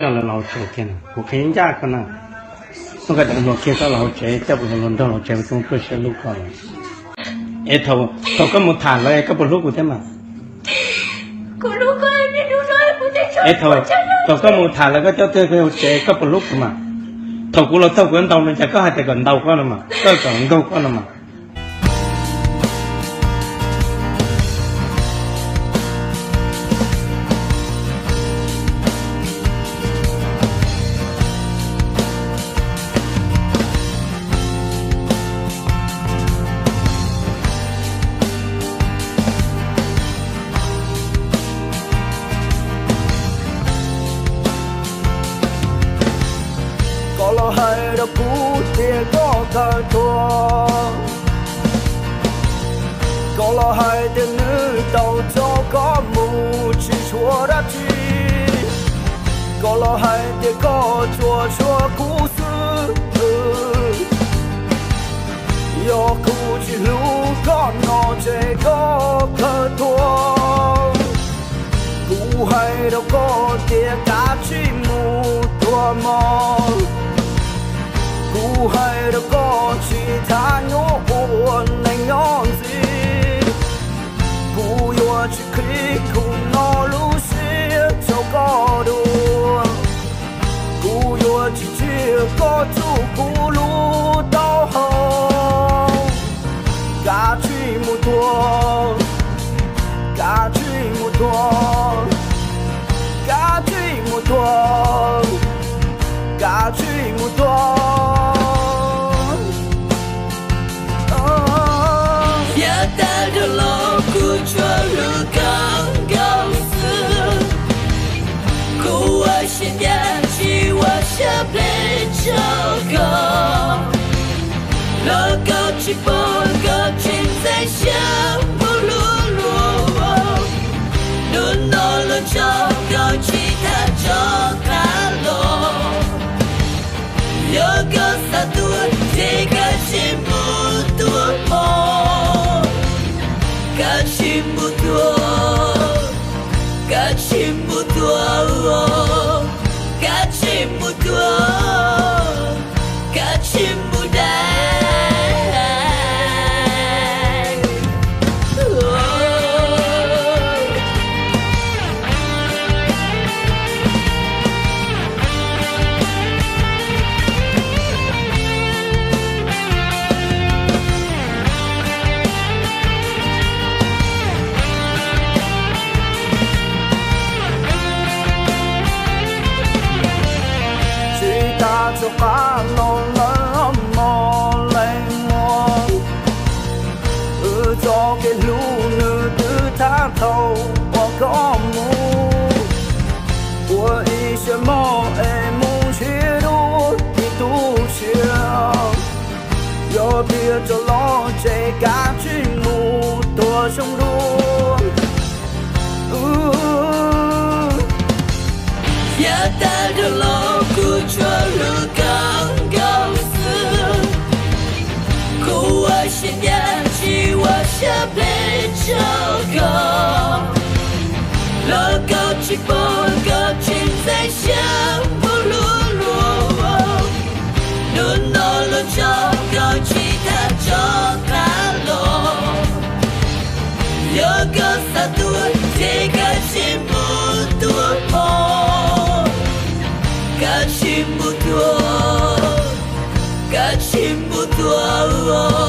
đó là lão trẻ kia nè, cuộc khiến gia con nè, nó cái đồng kia có lão trẻ, chắc là lần đầu lão trẻ chúng tôi sẽ lúc còn, ấy thầu có một thằng lại có một lúc của thế mà, ấy thầu có một thằng lại có cho tôi cái trẻ có một lúc mà, thầu của thầu của anh tàu này chắc có hai tay gần đầu con mà, có gần đầu con mà. Có hai đó cũ tiền có cả thua, có hai tiền nữ đầu cho có mù chỉ chúa đã chi, có hai tiền có chúa cũ xưa, yo cũ chỉ lũ có nó chơi có cả thua, cũ hai đó có tiền cả chi mù thua mò. Cú hai đó có chỉ tha nhớ buồn anh nhon gì, cú yo chỉ khi cú nó lu xía cho có đùa, cú yo chỉ chia có chú cú lu đau hồng, cả truy một thua, cả truy một thua, cả truy một thua, cả truy một thua. Ta đã lo của cho lưu càng cao xưa, cô ai xin nhà chỉ qua sắp lên cho con, lo cao chỉ bỏ cao trên dây sáng mù lúa lúa, luôn nó luôn cho cao chỉ tha cho cả lo, yo cao sa tua thế cả chỉ mù tua mò. Kachimbu tua, kachimbu tua, kachimbu tua, kachimbu dai. Cho cá nó lỡ mò lên mò, cho cái lũ nữ tư thả thầu qua có mù, của ý sẽ mò em mù chia đu thì tu chia, do bia cho lo chạy cá chuyên mù tua trong đua. Ya ta đã lo của cho lưu càng cao xưa, cô ai xin nhà chỉ qua sắp lên cho con, lo cao chỉ bỏ cao trên dây sáng mù lúa lúa, luôn nó luôn cho cao chỉ tha cho cả lo, yo cao sa tua thế cả chỉ mù tua mò. Kachimbu tua,